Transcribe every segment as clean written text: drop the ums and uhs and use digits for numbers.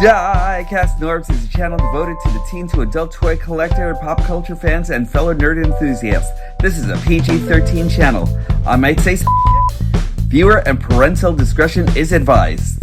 DIECAST NORBZ is a channel devoted to the teen to adult toy collector, pop culture fans, and fellow nerd enthusiasts. This is a PG-13 channel. I might say viewer and parental discretion is advised.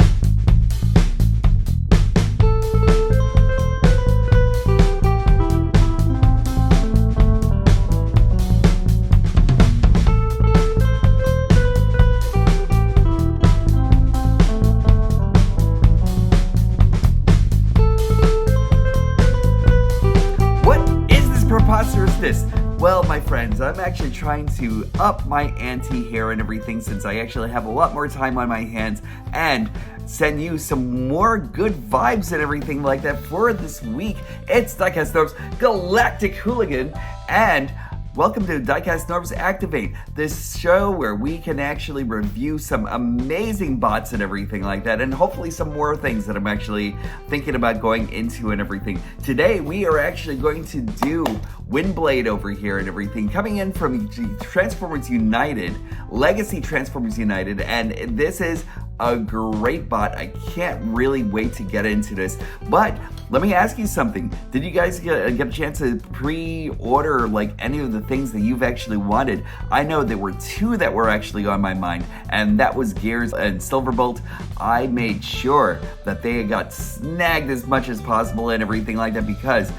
Preposterousness. Well, my friends, I'm actually trying to up my ante here and everything since I actually have a lot more time on my hands and send you some more good vibes and everything like that for this week. It's DIECAST NORBZ Galactic Hooligan, and welcome to DIECAST NORBZ Activate, this show where we can actually review some amazing bots and everything like that, and hopefully some more things that I'm actually thinking about going into and everything. Today, we are actually going to do Windblade over here and everything, coming in from Transformers United, Legacy Transformers United, and this is a great bot. I can't really wait to get into this. But let me ask you something. Did you guys get a chance to pre-order like any of the things that you've actually wanted? I know there were two that were actually on my mind, and that was Gears and Silverbolt. I made sure that they got snagged as much as possible and everything like that, because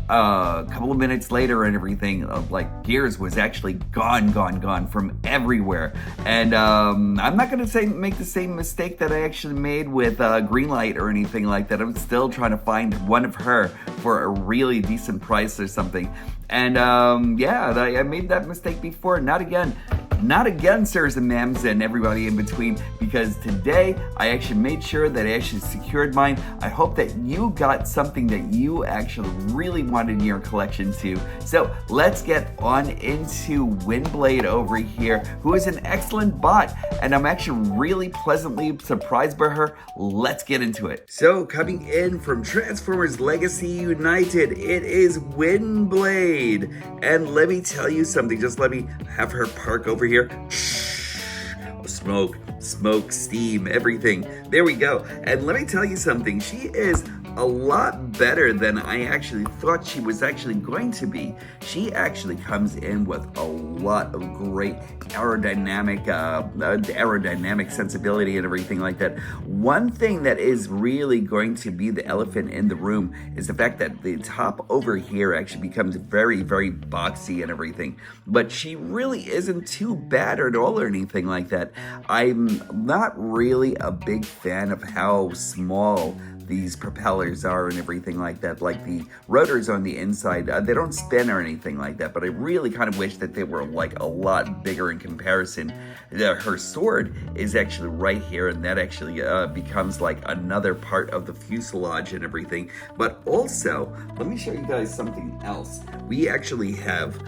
a couple of minutes later and everything, like Gears was actually gone from everywhere. And I'm not gonna make the same mistake that I actually made with Greenlight or anything like that. I'm still trying to find one of her for a really decent price or something. And yeah, I made that mistake before. Not again, sirs and ma'ams and everybody in between, because today I actually made sure that I actually secured mine. I hope that you got something that you actually really wanted in your collection too. So let's get on into Windblade over here, who is an excellent bot, and I'm actually really pleasantly surprised by her. Let's get into it. So coming in from Transformers Legacy United, it is Windblade. And let me tell you something, just let me have her park over here. Smoke, steam, everything. There we go. And let me tell you something, she is a lot better than I actually thought she was actually going to be. She actually comes in with a lot of great aerodynamic sensibility and everything like that. One thing that is really going to be the elephant in the room is the fact that the top over here actually becomes very, very boxy and everything. But she really isn't too bad at all or anything like that. I'm not really a big fan of how small these propellers are and everything like that. Like the rotors on the inside, they don't spin or anything like that, but I really kind of wish that they were like a lot bigger in comparison. Her sword is actually right here, and that actually becomes like another part of the fuselage and everything. But also, let me show you guys something else. We actually have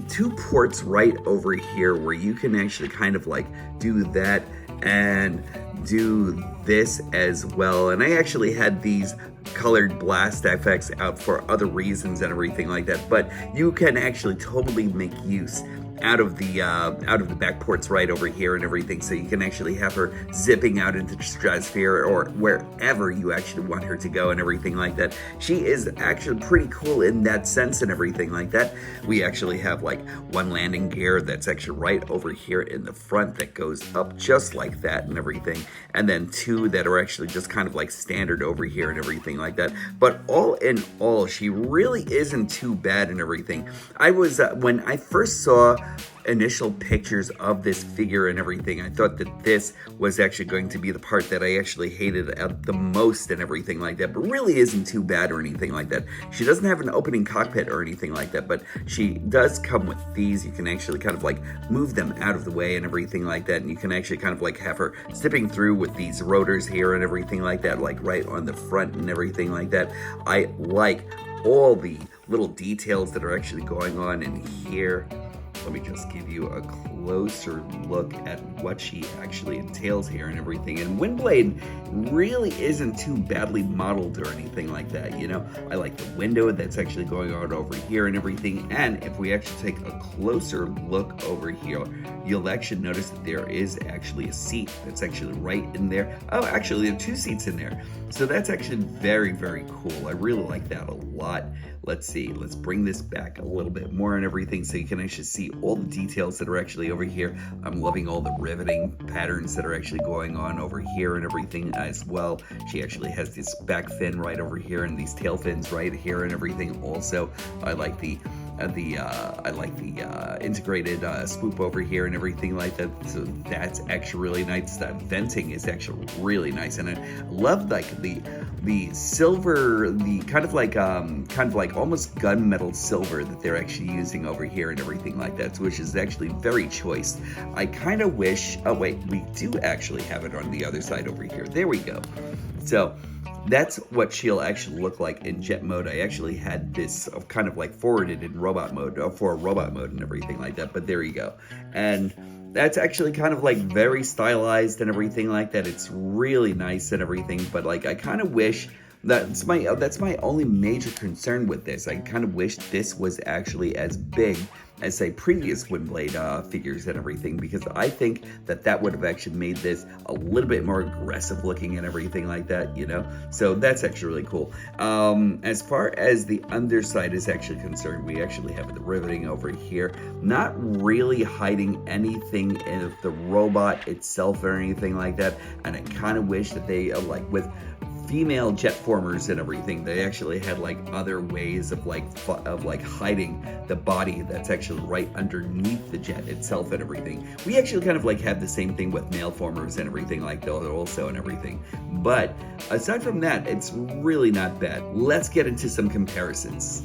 two ports right over here where you can actually kind of like do that and do this as well. And I actually had these colored blast effects out for other reasons and everything like that, but you can actually totally make use out of the back ports right over here and everything, so you can actually have her zipping out into the stratosphere or wherever you actually want her to go and everything like that. She is actually pretty cool in that sense and everything like that. We actually have like one landing gear that's actually right over here in the front that goes up just like that and everything, and then two that are actually just kind of like standard over here and everything like that. But all in all, she really isn't too bad and everything. I was when I first saw initial pictures of this figure and everything, I thought that this was actually going to be the part that I actually hated the most and everything like that, but really isn't too bad or anything like that. She doesn't have an opening cockpit or anything like that, but she does come with these. You can actually kind of like move them out of the way and everything like that, and you can actually kind of like have her zipping through with these rotors here and everything like that, like right on the front and everything like that. I like all the little details that are actually going on in here. Let me just give you a closer look at what she actually entails here and everything. And Windblade really isn't too badly modeled or anything like that, you know. I like the window that's actually going on over here and everything. And if we actually take a closer look over here, you'll actually notice that there is actually a seat that's actually right in there. Oh, actually, there are 2 seats in there. So that's actually very, very cool. I really like that a lot. Let's see, let's bring this back a little bit more and everything so you can actually see all the details that are actually over here. I'm loving all the riveting patterns that are actually going on over here and everything as well. She actually has this back fin right over here and these tail fins right here and everything also. I like the integrated swoop over here and everything like that. So that's actually really nice. That venting is actually really nice, and I love like the silver, the kind of like almost gunmetal silver that they're actually using over here and everything like that, which is actually very choice. I kind of wish. Oh wait, we do actually have it on the other side over here. There we go. So that's what she'll actually look like in jet mode. I actually had this kind of like forwarded in robot mode, for robot mode and everything like that, but there you go. And that's actually kind of like very stylized and everything like that. It's really nice and everything, but like I kind of wish that's my only major concern with this. I kind of wish this was actually as big as, say, previous Windblade figures and everything, because I think that would have actually made this a little bit more aggressive looking and everything like that, you know? So that's actually really cool. As far as the underside is actually concerned, we actually have the riveting over here, not really hiding anything in the robot itself or anything like that, and I kind of wish that they, like with female jet formers and everything, they actually had like other ways of hiding the body that's actually right underneath the jet itself and everything. We actually kind of like have the same thing with male formers and everything like that also and everything. But aside from that, it's really not bad. Let's get into some comparisons.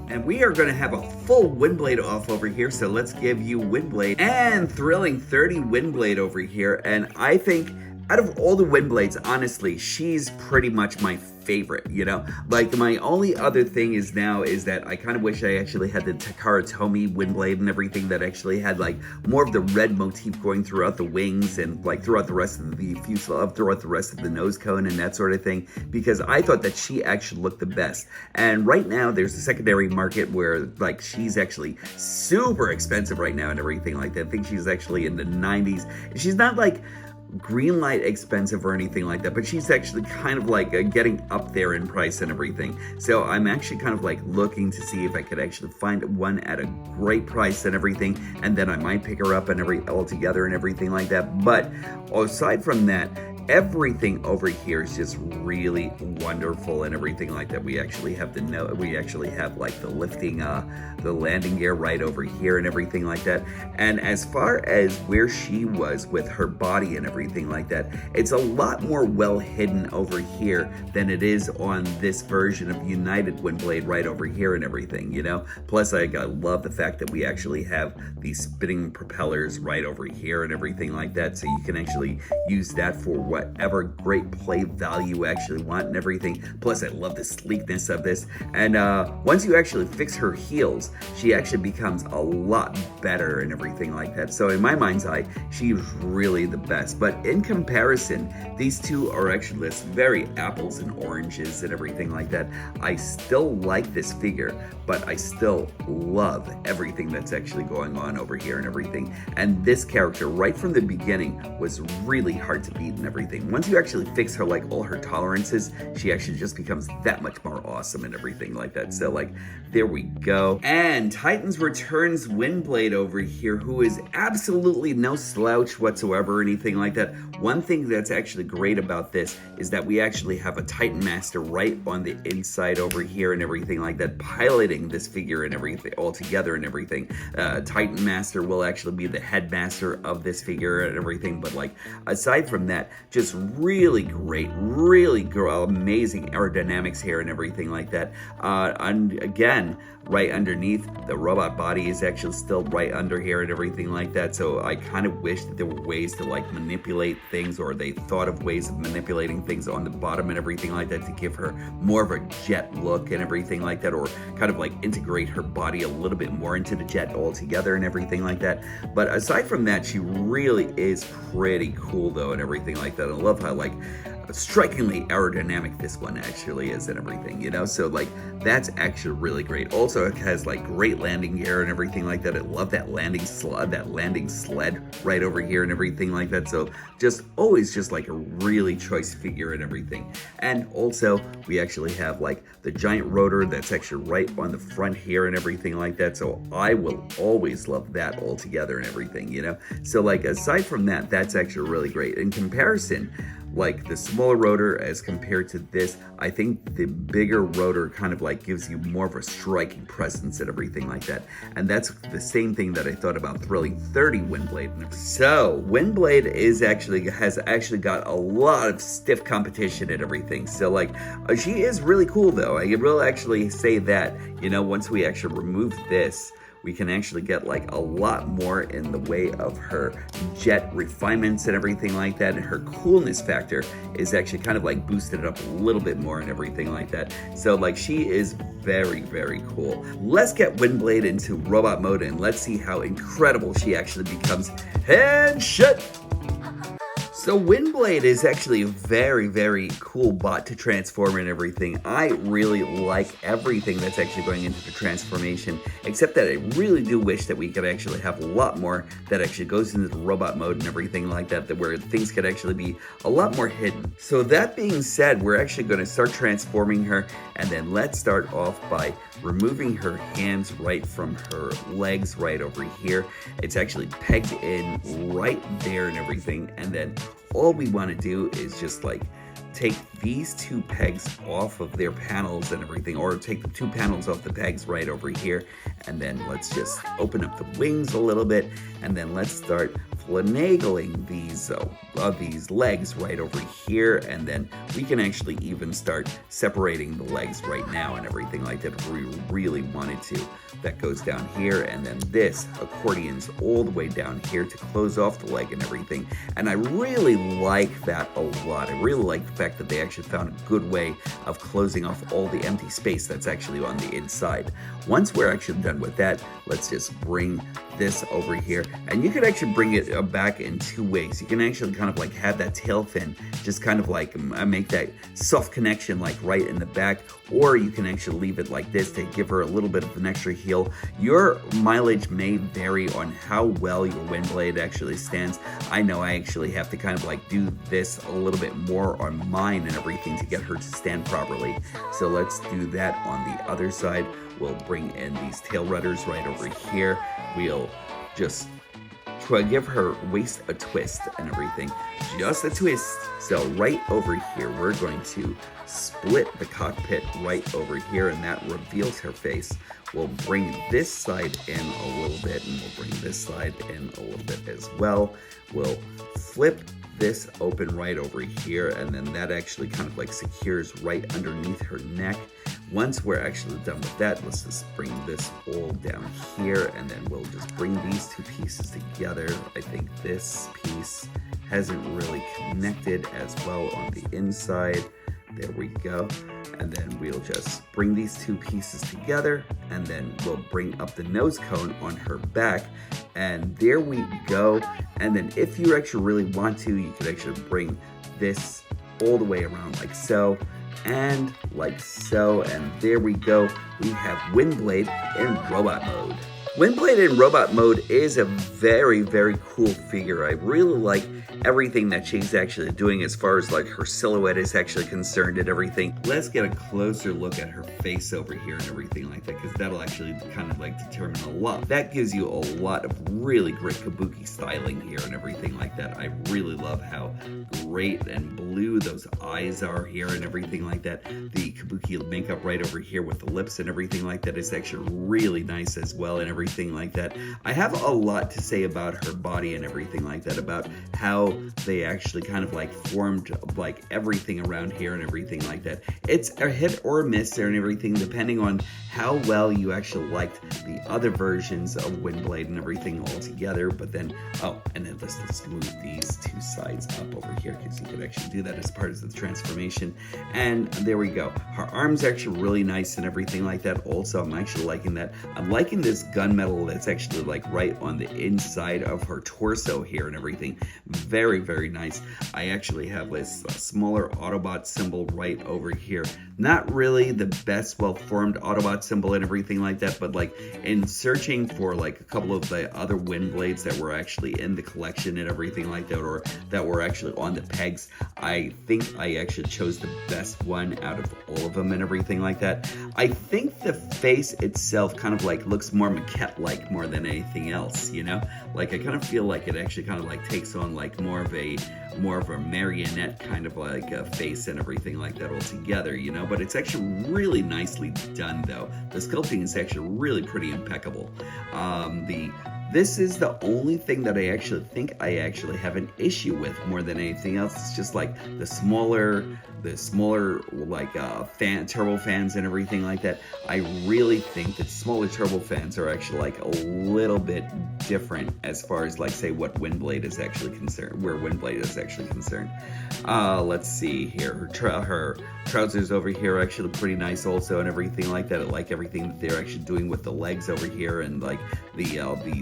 And we are going to have a full Windblade off over here, so let's give you Windblade and Thrilling 30 Windblade over here. And I think out of all the Windblades, honestly, she's pretty much my favorite, you know? Like, my only other thing is that I kind of wish I actually had the Takara Tomy Windblade and everything that actually had, like, more of the red motif going throughout the wings and, like, throughout the rest of the fuselage, throughout the rest of the nose cone and that sort of thing, because I thought that she actually looked the best. And right now, there's a secondary market where, like, she's actually super expensive right now and everything like that. I think she's actually in the 90s. She's not, like, green light expensive or anything like that, but she's actually kind of like getting up there in price and everything. So I'm actually kind of like looking to see if I could actually find one at a great price and everything, and then I might pick her up and all together and everything like that. But aside from that, everything over here is just really wonderful and everything like that. We actually have like the lifting, the landing gear right over here and everything like that. And as far as where she was with her body and everything like that, it's a lot more well hidden over here than it is on this version of United Windblade right over here and everything, you know? Plus, I love the fact that we actually have these spinning propellers right over here and everything like that, so you can actually use that for whatever great play value you actually want and everything. Plus, I love the sleekness of this. And once you actually fix her heels, she actually becomes a lot better and everything like that. So in my mind's eye, she's really the best. But in comparison, these two are actually very apples and oranges and everything like that. I still like this figure, but I still love everything that's actually going on over here and everything. And this character, right from the beginning, was really hard to beat and everything. Once you actually fix her, like, all her tolerances, she actually just becomes that much more awesome and everything like that. So, like, there we go. And Titans Returns Windblade over here, who is absolutely no slouch whatsoever or anything like that. One thing that's actually great about this is that we actually have a Titan Master right on the inside over here and everything like that, piloting this figure and everything all together and everything. Titan Master will actually be the headmaster of this figure and everything, but, like, aside from that, just really great, really amazing aerodynamics here and everything like that. And again, right underneath. The robot body is actually still right under here and everything like that. So I kind of wish that there were ways to like manipulate things, or they thought of ways of manipulating things on the bottom and everything like that to give her more of a jet look and everything like that, or kind of like integrate her body a little bit more into the jet altogether and everything like that. But aside from that, she really is pretty cool though and everything like that. I love how like strikingly aerodynamic this one actually is and everything, you know, so like that's actually really great. Also, it has like great landing gear and everything like that. I love that landing sled right over here and everything like that. So just always just like a really choice figure and everything. And also we actually have like the giant rotor that's actually right on the front here and everything like that. So I will always love that all together and everything, you know. So like aside from that, that's actually really great. In comparison, like the smaller rotor as compared to this, I think the bigger rotor kind of like gives you more of a striking presence and everything like that. And that's the same thing that I thought about Thrilling 30 Windblade. So Windblade has actually got a lot of stiff competition and everything. So like she is really cool though. I will actually say that, you know, once we actually remove this, we can actually get like a lot more in the way of her jet refinements and everything like that. And her coolness factor is actually kind of like boosted up a little bit more and everything like that. So like she is very, very cool. Let's get Windblade into robot mode and let's see how incredible she actually becomes. And shut! So Windblade is actually a very, very cool bot to transform and everything. I really like everything that's actually going into the transformation, except that I really do wish that we could actually have a lot more that actually goes into the robot mode and everything like that, where things could actually be a lot more hidden. So that being said, we're actually going to start transforming her, and then let's start off by removing her hands right from her legs right over here. It's actually pegged in right there and everything, and then all we want to do is just like take these two pegs off of their panels and everything, or take the two panels off the pegs right over here, and then let's just open up the wings a little bit, and then let's start finagling these legs right over here, and then we can actually even start separating the legs right now and everything like that if we really wanted to. That goes down here, and then this accordions all the way down here to close off the leg and everything. And I really like that a lot. I really like the fact that they actually found a good way of closing off all the empty space that's actually on the inside. Once we're actually done with that, let's just bring this over here, and you could actually bring it back in two ways. You can actually kind of like have that tail fin just kind of like make that soft connection like right in the back, or you can actually leave it like this to give her a little bit of an extra heel. Your mileage may vary on how well your Windblade actually stands. I know I actually have to kind of like do this a little bit more on mine and everything to get her to stand properly. So let's do that on the other side. We'll bring in these tail rudders right over here. We'll just try to give her waist a twist and everything. Just a twist. So right over here, we're going to split the cockpit right over here, and that reveals her face. We'll bring this side in a little bit, and we'll bring this side in a little bit as well. We'll flip this open right over here, and then that actually kind of like secures right underneath her neck. Once we're actually done with that, let's just bring this all down here, and then we'll just bring these two pieces together. I think this piece hasn't really connected as well on the inside. There we go. And then we'll just bring these two pieces together, and then we'll bring up the nose cone on her back, and there we go. And then if you actually really want to, you could actually bring this all the way around like so, and like so, and there we go. We have Windblade in robot mode. Windblade in robot mode is a very, very cool figure. I really like everything that she's actually doing as far as like her silhouette is actually concerned and everything. Let's get a closer look at her face over here and everything like that, because that'll actually kind of like determine a lot. That gives you a lot of really great kabuki styling here and everything like that. I really love how great and blue those eyes are here and everything like that. The kabuki makeup right over here with the lips and everything like that is actually really nice as well and everything. everything like that. I have a lot to say about her body and everything like that, about how they actually kind of like formed like everything around here and everything like that. It's a hit or a miss there and everything, depending on how well you actually liked the other versions of Windblade and everything all together. But then, oh, and then let's move these two sides up over here, because you could actually do that as part of the transformation. And there we go. Her arms are actually really nice and everything like that. Also, I'm actually liking that. I'm liking this gunmetal that's actually like right on the inside of her torso here and everything. Very, very nice. I actually have this smaller Autobot symbol right over here. Not really the best well-formed Autobot symbol and everything like that, but like in searching for like a couple of the other Windblades that were actually in the collection and everything like that, or that were actually on the pegs, I think I actually chose the best one out of all of them and everything like that. I think the face itself kind of like looks more maquette-like more than anything else, you know? Like I kind of feel like it actually kind of like takes on like more of a marionette kind of like a face and everything like that altogether, you know? But it's actually really nicely done though. The sculpting is actually really pretty impeccable. This is the only thing that I actually think I actually have an issue with more than anything else. It's just like the smaller like turbo fans and everything like that. I really think that smaller turbo fans are actually like a little bit different as far as like say what Windblade is actually concerned, where Windblade is actually concerned. Let's see here. Her trousers over here are actually pretty nice also and everything like that. I like everything that they're actually doing with the legs over here, and like the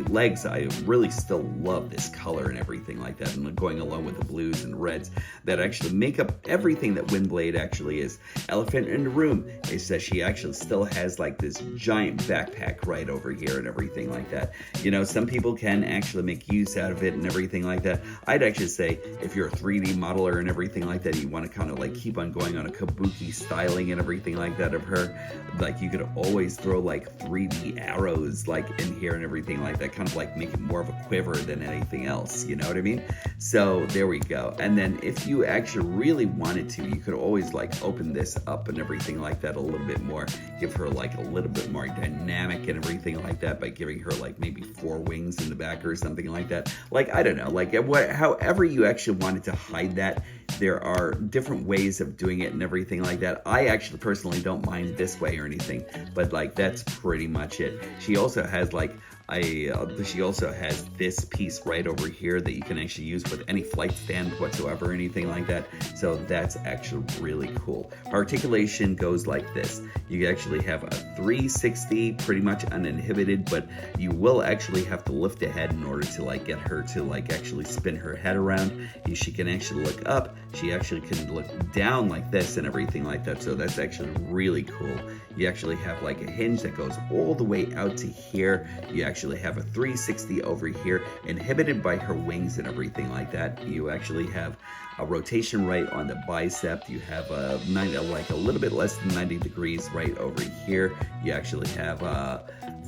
legs. I really still love this color and everything like that, and going along with the blues and reds that actually make up everything that Windblade actually is. Elephant in the room is that she actually still has like this giant backpack right over here and everything like that. You know, some people can actually make use out of it and everything like that. I'd actually say if you're a 3D modeler and everything like that, you want to kind of like keep on going on a kabuki styling and everything like that of her, like you could always throw like 3D arrows like in here and everything like that, kind of like make it more of a quiver than anything else, you know what I mean? So there we go. And then if you actually really wanted to, you could always like open this up and everything like that a little bit more, give her like a little bit more dynamic and everything like that by giving her like maybe 4 wings in the back or something like that. Like, I don't know, like however you actually wanted to hide that, there are different ways of doing it and everything like that. I actually personally don't mind this way or anything, but like that's pretty much it. She also has like she also has this piece right over here that you can actually use with any flight stand whatsoever, anything like that. So that's actually really cool. Articulation goes like this. You actually have a 360 pretty much uninhibited, but you will actually have to lift the head in order to like get her to like actually spin her head around. She can actually look up. She actually can look down like this and everything like that. So that's actually really cool. You actually have like a hinge that goes all the way out to here. You actually have a 360 over here, inhibited by her wings and everything like that. You actually have a rotation right on the bicep. You have a like a little bit less than 90 degrees right over here. You actually have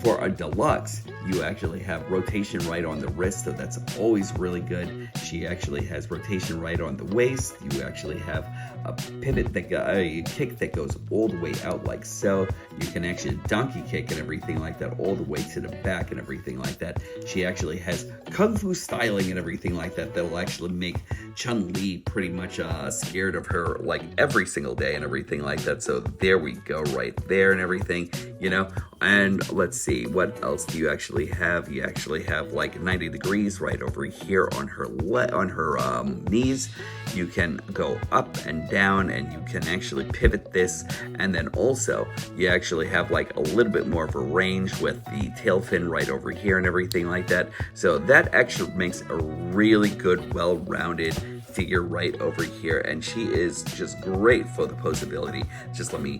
for a deluxe, you actually have rotation right on the wrist, so that's always really good. She actually has rotation right on the waist. You actually have a pivot that a kick that goes all the way out like so. You can actually donkey kick and everything like that all the way to the back and everything like that. She actually has kung fu styling and everything like that that'll actually make Chun-Li pretty much scared of her like every single day and everything like that. So there we go right there and everything, you know. And let's see, what else do you actually have? You actually have like 90 degrees right over here on her knees. You can go up and down, and you can actually pivot this. And then also you actually have like a little bit more of a range with the tail fin right over here and everything like that. So that actually makes a really good, well-rounded figure right over here, and she is just great for the posability. Just let me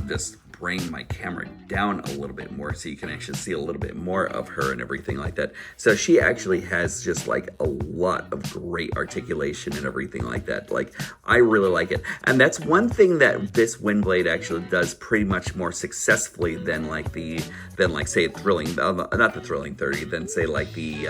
just bring my camera down a little bit more so you can actually see a little bit more of her and everything like that. So she actually has just like a lot of great articulation and everything like that. Like, I really like it. And that's one thing that this Windblade actually does pretty much more successfully than like say Thrilling, not the Thrilling 30, than say like the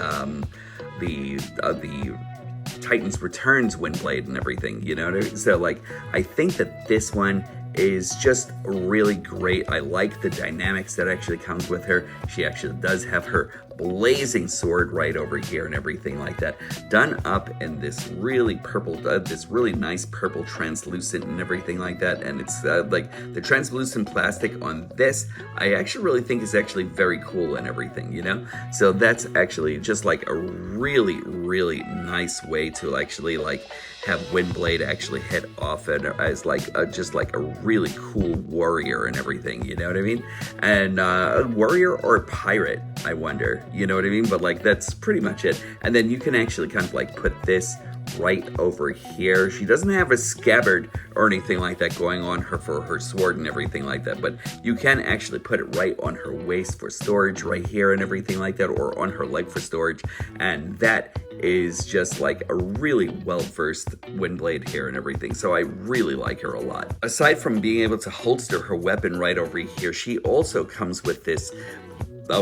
Titans Returns Windblade and everything, you know? So like, I think that this one is just really great. I like the dynamics that actually comes with her. She actually does have her blazing sword right over here and everything like that, done up in this really purple, this really nice purple translucent and everything like that. And it's like the translucent plastic on this, I actually really think is actually very cool and everything, you know? So that's actually just like a really, really nice way to actually like have Windblade actually hit off it as like just like a really cool warrior and everything, you know what I mean? And a warrior or a pirate, I wonder, you know what I mean? But like that's pretty much it. And then you can actually kind of like put this right over here. She doesn't have a scabbard or anything like that going on her for her sword and everything like that, but you can actually put it right on her waist for storage right here and everything like that, or on her leg for storage. And that is just like a really well-versed Windblade here and everything. So I really like her a lot. Aside from being able to holster her weapon right over here, she also comes with this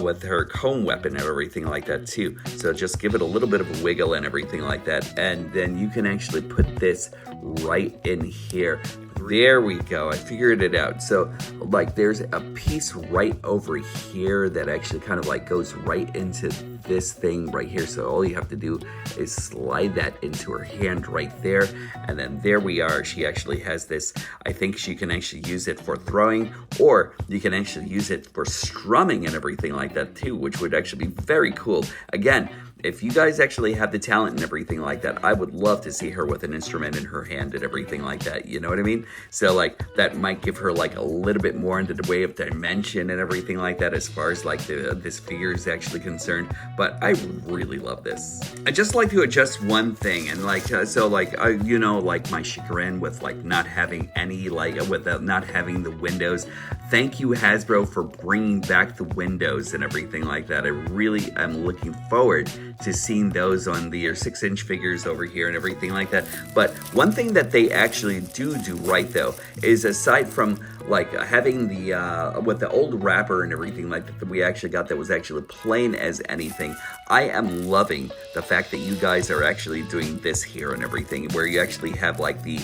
with her comb weapon and everything like that too. So just give it a little bit of a wiggle and everything like that. And then you can actually put this right in here. There we go. I figured it out. So like there's a piece right over here that actually kind of like goes right into this thing right here. So all you have to do is slide that into her hand right there. And then there we are. She actually has this, I think she can actually use it for throwing, or you can actually use it for strumming and everything like that too, which would actually be very cool. Again, if you guys actually have the talent and everything like that, I would love to see her with an instrument in her hand and everything like that, you know what I mean? So like that might give her like a little bit more into the way of dimension and everything like that as far as like this figure is actually concerned. But I really love this. I just like to adjust one thing, and like so like you know, like my chagrin with like not having any like without not having the windows. Thank you, Hasbro, for bringing back the windows and everything like that. I really am looking forward to seeing those on the 6-inch figures over here and everything like that. But one thing that they actually do right though is, aside from like having the with the old wrapper and everything like that we actually got that was actually plain as anything, I am loving the fact that you guys are actually doing this here and everything, where you actually have like the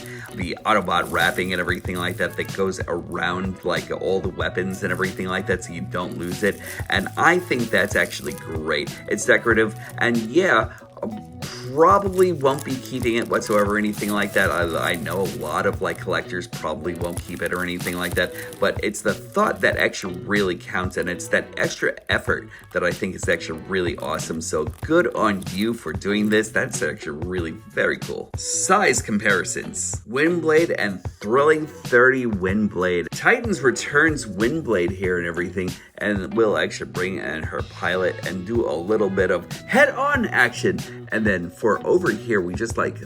Autobot wrapping and everything like that that goes around like all the weapons and everything like that, so you don't lose it. And I think that's actually great. It's decorative, and yeah, probably won't be keeping it whatsoever or anything like that. I know a lot of like collectors probably won't keep it or anything like that, but it's the thought that actually really counts, and it's that extra effort that I think is actually really awesome. So good on you for doing this. That's actually really very cool. Size comparisons. Windblade and Thrilling 30 Windblade. Titans returns Windblade here and everything, and will actually bring in her pilot and do a little bit of head-on action. And then for over here, we just like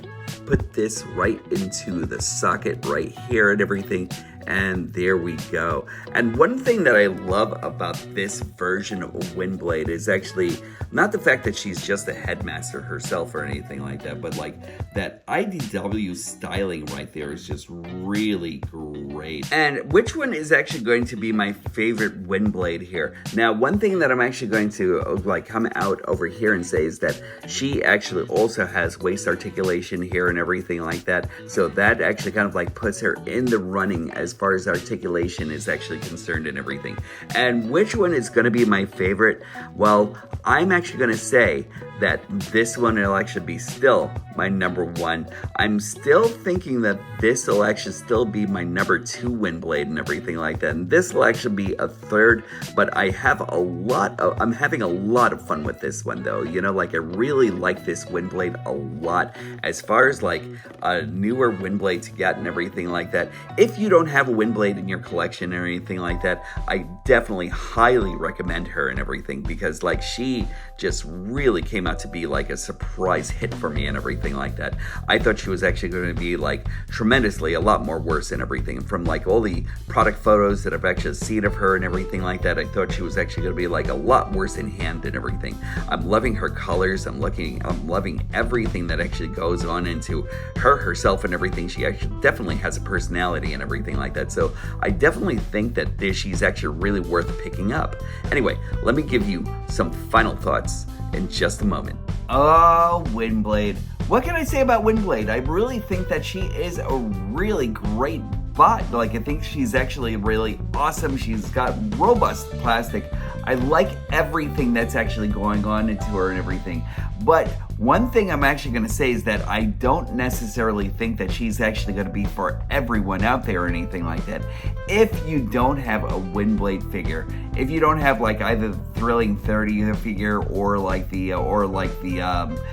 put this right into the socket right here and everything. And there we go. And one thing that I love about this version of Windblade is actually not the fact that she's just a headmaster herself or anything like that, but like that IDW styling right there is just really great. And which one is actually going to be my favorite Windblade here? Now, one thing that I'm actually going to like come out over here and say is that she actually also has waist articulation here and everything like that. So that actually kind of like puts her in the running as far as articulation is actually concerned and everything. And which one is going to be my favorite? Well, I'm actually going to say that this one will actually be still my number one. I'm still thinking that this will actually still be my number 2 Windblade and everything like that. And this will actually be a third, but I'm having a lot of fun with this one though. You know, like I really like this Windblade a lot. As far as like a newer Windblade to get and everything like that, if you don't have a Windblade in your collection or anything like that, I definitely highly recommend her and everything, because like she just really came out to be like a surprise hit for me and everything like that. I thought she was actually going to be like tremendously a lot more worse and everything. From like all the product photos that I've actually seen of her and everything like that, I thought she was actually going to be like a lot worse in hand and everything. I'm loving her colors. I'm loving everything that actually goes on into her herself and everything. She actually definitely has a personality and everything like that. So I definitely think that she's actually really worth picking up. Anyway, let me give you some final thoughts in just a moment. Oh, Windblade. What can I say about Windblade? I really think that she is a really great bought. Like, I think she's actually really awesome. She's got robust plastic. I like everything that's actually going on into her and everything. But one thing I'm actually going to say is that I don't necessarily think that she's actually going to be for everyone out there or anything like that. If you don't have a Windblade figure, if you don't have like either the Thrilling 30 figure or like the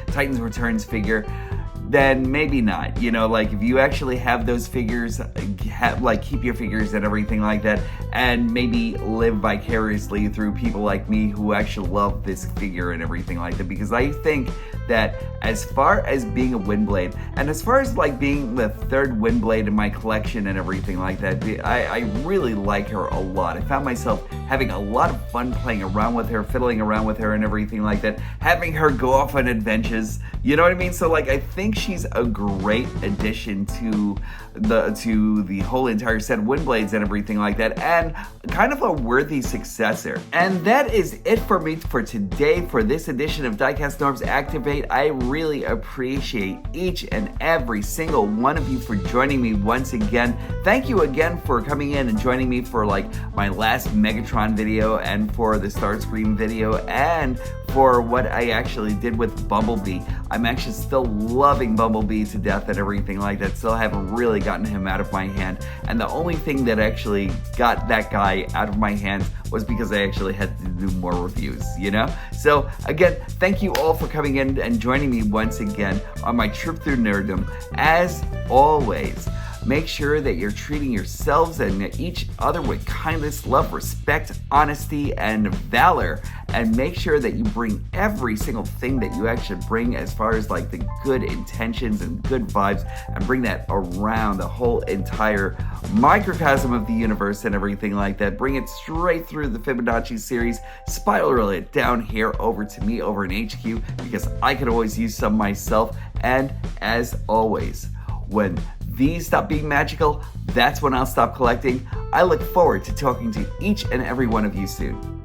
Titans Returns figure, then maybe not. You know, like if you actually have those figures, keep your figures and everything like that, and maybe live vicariously through people like me who actually love this figure and everything like that. Because I think that as far as being a Windblade, and as far as like being the third Windblade in my collection and everything like that, I really like her a lot. I found myself having a lot of fun playing around with her, fiddling around with her and everything like that, having her go off on adventures, you know what I mean? So like, I think she's a great addition to the whole entire set of Windblades and everything like that, and kind of a worthy successor. And that is it for me for today for this edition of DIECAST NORBZ Activate. I really appreciate each and every single one of you for joining me once again. Thank you again for coming in and joining me for like my last Megatron video, and for the Starscream video, and for what I actually did with Bumblebee. I'm actually still loving Bumblebee to death and everything like that. Still haven't really gotten him out of my hand. And the only thing that actually got that guy out of my hands was because I actually had to do more reviews, you know? So again, thank you all for coming in and joining me once again on my trip through nerddom. As always, make sure that you're treating yourselves and each other with kindness, love, respect, honesty, and valor. And make sure that you bring every single thing that you actually bring as far as like the good intentions and good vibes, and bring that around the whole entire microcosm of the universe and everything like that. Bring it straight through the Fibonacci series, spiral it down here over to me over in HQ, because I could always use some myself. And as always, when these stop being magical, that's when I'll stop collecting. I look forward to talking to each and every one of you soon.